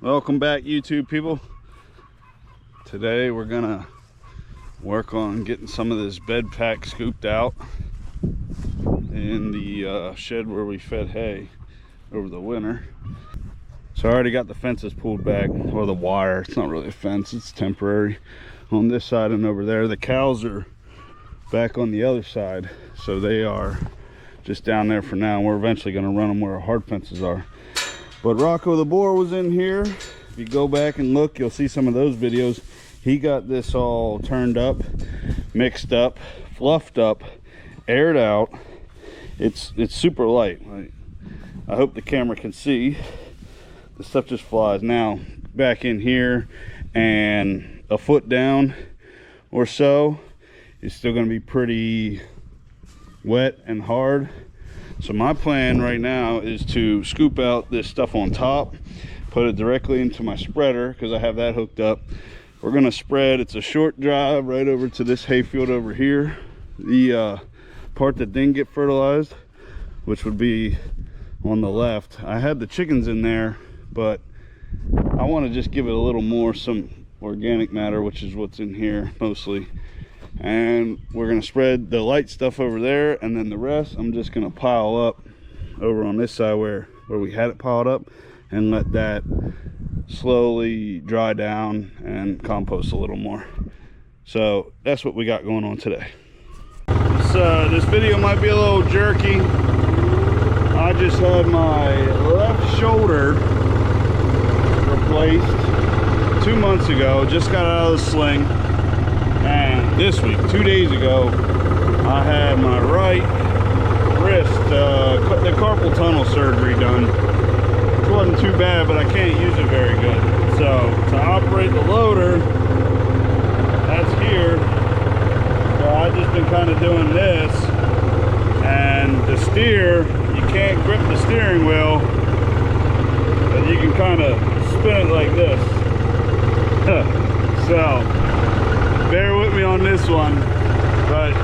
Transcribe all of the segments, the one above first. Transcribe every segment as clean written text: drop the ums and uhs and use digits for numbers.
Welcome back, YouTube people. Today we're gonna work on getting some of this bed pack scooped out in the shed where we fed hay over the winter. So I already got the fences pulled back, or the wire. It's not really a fence, it's temporary on this side and over there. The cows are back on the other side, so they are just down there for now. We're eventually going to run them where our hard fences are. But Rocco the boar was in here. If you go back and look, you'll see some of those videos. He got this all turned up, mixed up, fluffed up, aired out. It's super light. I hope the camera can see. The stuff just flies. Now back in here and a foot down or so, it's still going to be pretty wet and hard. So my plan right now is to scoop out this stuff on top, put it directly into my spreader because I have that hooked up. We're going to spread. It's a short drive right over to this hayfield over here, the part that didn't get fertilized, which would be on the left. I had the chickens in there, but I want to just give it a little more, some organic matter, which is what's in here mostly. And we're going to spread the light stuff over there, and then the rest I'm just going to pile up over on this side where we had it piled up, and let that slowly dry down and compost a little more. So that's what we got going on today. This video might be a little jerky. I just had my left shoulder replaced 2 months ago, just got out of the sling. And this week, 2 days ago, I had my right wrist, the carpal tunnel surgery done. It wasn't too bad, but I can't use it very good. So to operate the loader, that's here. So I've just been kind of doing this. And the steer, you can't grip the steering wheel, but you can kind of spin it like this. So bear with me on this one. But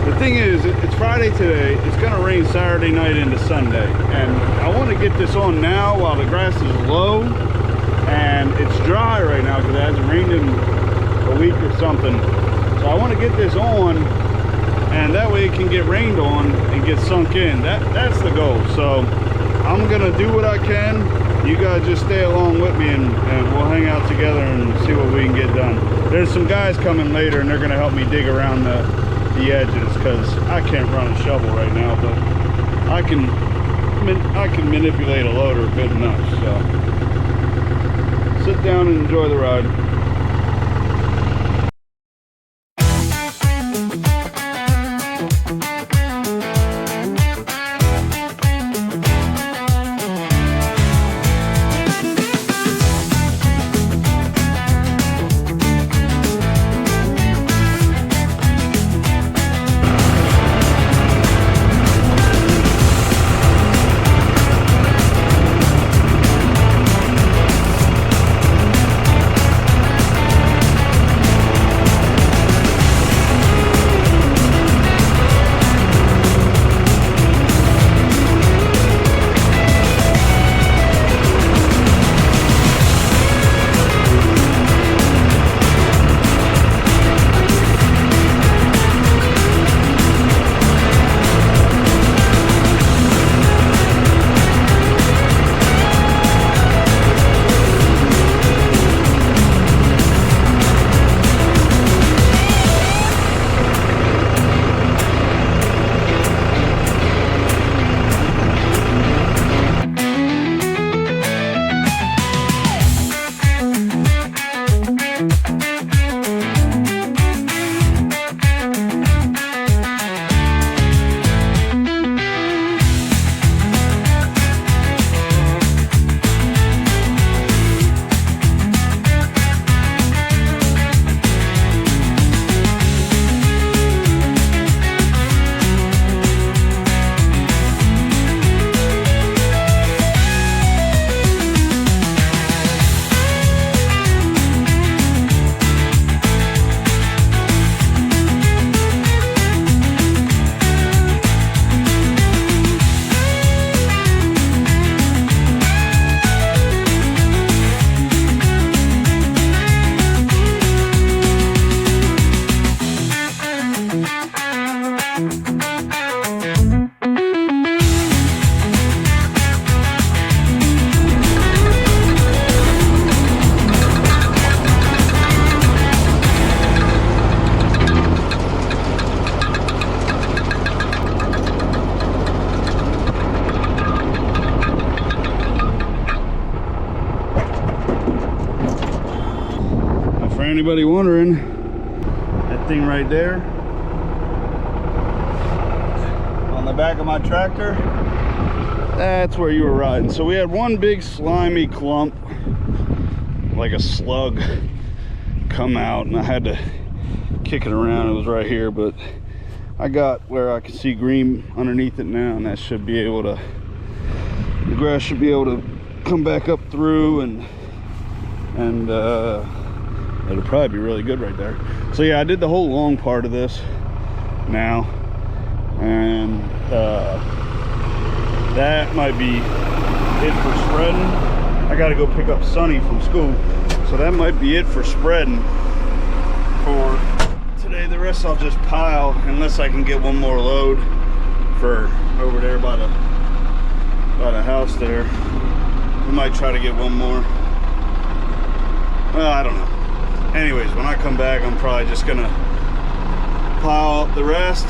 the thing is, it's Friday today. It's going to rain Saturday night into Sunday, and I want to get this on now while the grass is low and it's dry right now because it hasn't rained in a week or something. So I want to get this on, and that way it can get rained on and get sunk in. That's the goal. So I'm going to do what I can. You guys just stay along with me, and we'll hang out together and see what we can get done. There's some guys coming later, and they're going to help me dig around the edges because I can't run a shovel right now, but I can manipulate a loader good enough. So sit down and enjoy the ride. anybody wondering, that thing right there on the back of my tractor, that's where you were riding. So we had one big slimy clump, like a slug, come out, and I had to kick it around. It was right here, but I got where I can see green underneath it now, and that should be able to, the grass should be able to come back up through, and it'll probably be really good right there. So yeah, I did the whole long part of this now, and that might be it for spreading. I got to go pick up Sonny from school, so that might be it for spreading for today. The rest I'll just pile, unless I can get one more load for over there by the house there. We might try to get one more. Well, I don't know. Anyways, when I come back, I'm probably just gonna pile up the rest,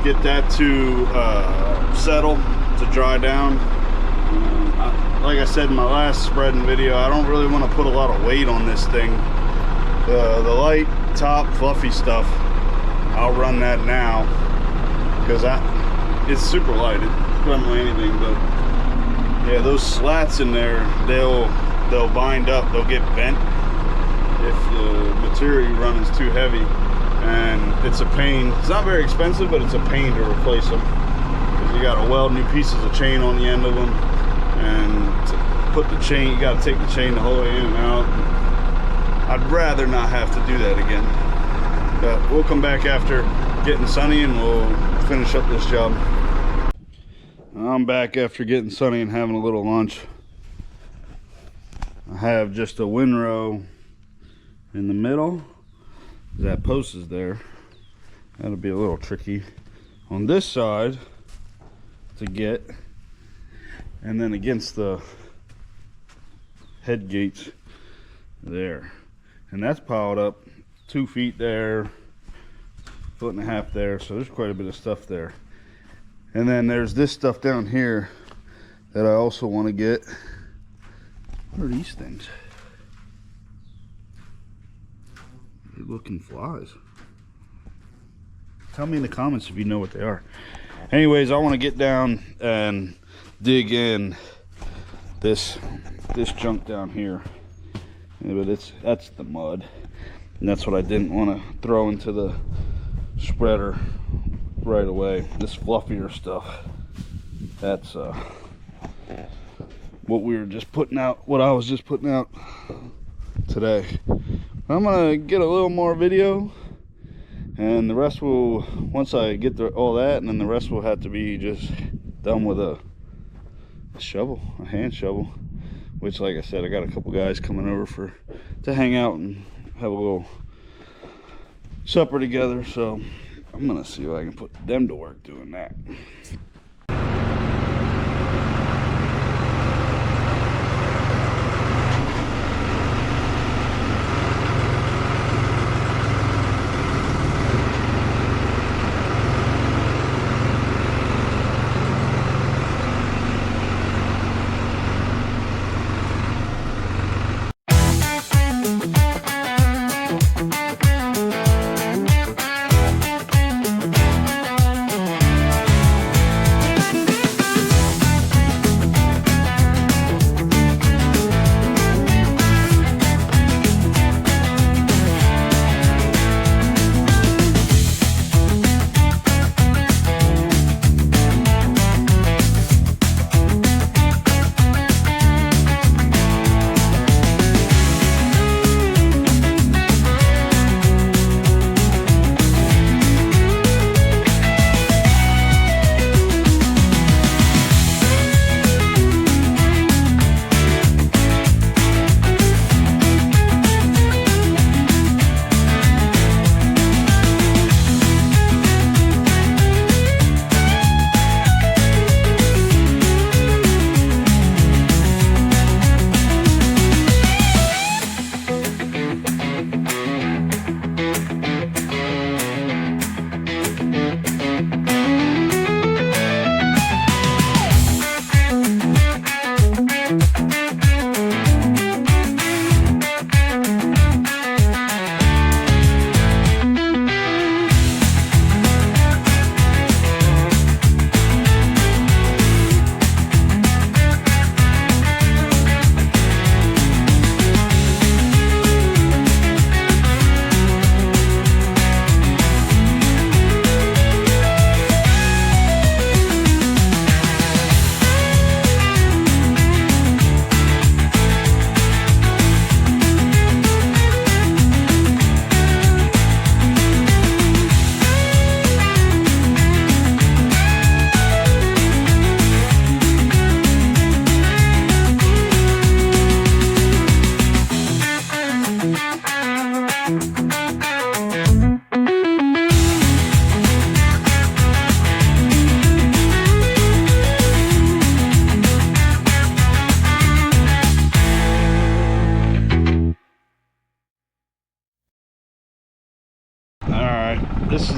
get that to settle, to dry down. Like I said in my last spreading video, I don't really want to put a lot of weight on this thing. The light top fluffy stuff, I'll run that now, because it's super light. It doesn't weigh anything, but yeah, those slats in there, they'll bind up, they'll get bent if the material you run is too heavy, and it's a pain. It's not very expensive, but it's a pain to replace them, because you got to weld new pieces of chain on the end of them, and to put the chain, you got to take the chain the whole way in and out. I'd rather not have to do that again, but we'll come back after getting Sonny and we'll finish up this job. I'm back after getting Sonny and having a little lunch. I have just a windrow in the middle. That post is there. That'll be a little tricky on this side to get, and then against the head gates there, and that's piled up 2 feet there, 1.5 feet there, so there's quite a bit of stuff there. And then there's this stuff down here that I also want to get. What are these things? They're looking flies. Tell me in the comments if you know what they are. Anyways, I want to get down and dig in this junk down here. Yeah, but that's the mud, and that's what I didn't want to throw into the spreader right away. This fluffier stuff, that's what we were just putting out, what I was just putting out today. I'm gonna get a little more video, and the rest will, once I get all that, and then the rest will have to be just done with a shovel, a hand shovel. Which, like I said, I got a couple guys coming over to hang out and have a little supper together, so I'm gonna see if I can put them to work doing that.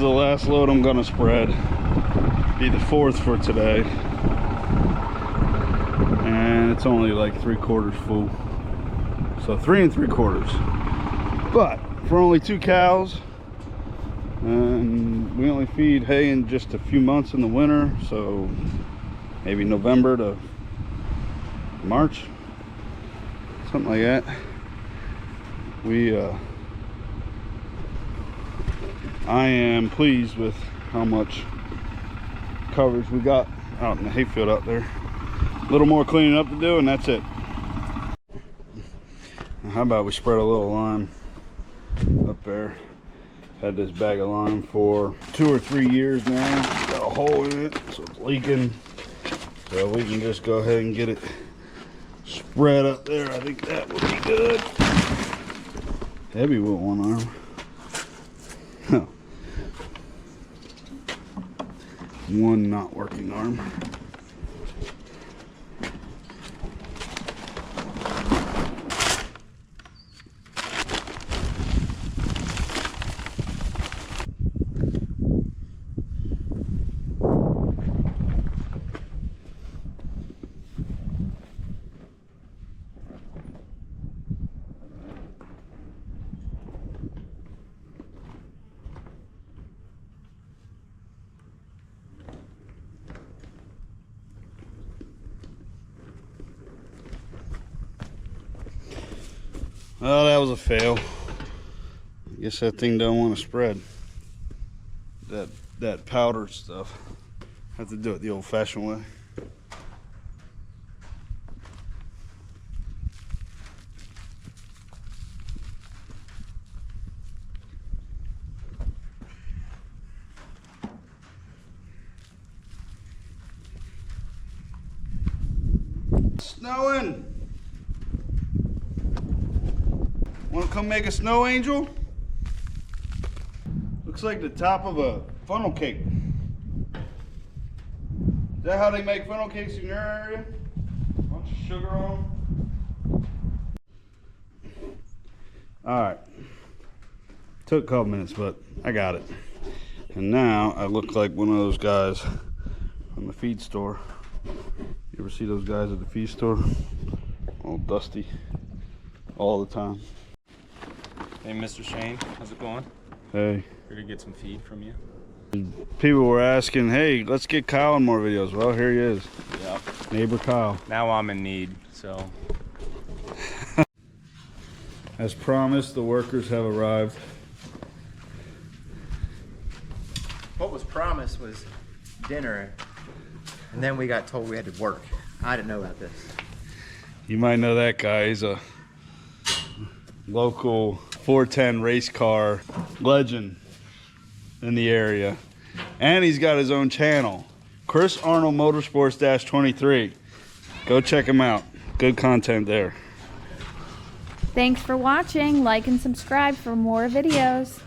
the last load I'm gonna spread. Be the 4th for today. And it's only like 3/4 full. So 3 3/4. But for only 2 cows, and we only feed hay in just a few months in the winter, so maybe November to March, something like that. I am pleased with how much coverage we got out in the hayfield out there. A little more cleaning up to do, and that's it. Now, how about we spread a little lime up there? Had this bag of lime for 2 or 3 years now. Got a hole in it, so it's leaking. So we can just go ahead and get it spread up there. I think that would be good. Heavy with one arm. Huh. One not working arm. Well, that was a fail. I guess that thing don't want to spread. That powder stuff. Have to do it the old-fashioned way. Snowing. Want to come make a snow angel? Looks like the top of a funnel cake. Is that how they make funnel cakes in your area? Bunch of sugar on them. Alright. Took a couple minutes, but I got it. And now I look like one of those guys from the feed store. You ever see those guys at the feed store? All dusty all the time. Hey, Mr. Shane, how's it going? Hey. Here to get some feed from you. People were asking, hey, let's get Kyle in more videos. Well, here he is. Yeah. Neighbor Kyle. Now I'm in need, so. As promised, the workers have arrived. What was promised was dinner, and then we got told we had to work. I didn't know about this. You might know that guy. He's a local 410 race car legend in the area. And he's got his own channel, Chris Arnold Motorsports-23. Go check him out. Good content there. Thanks for watching. Like and subscribe for more videos.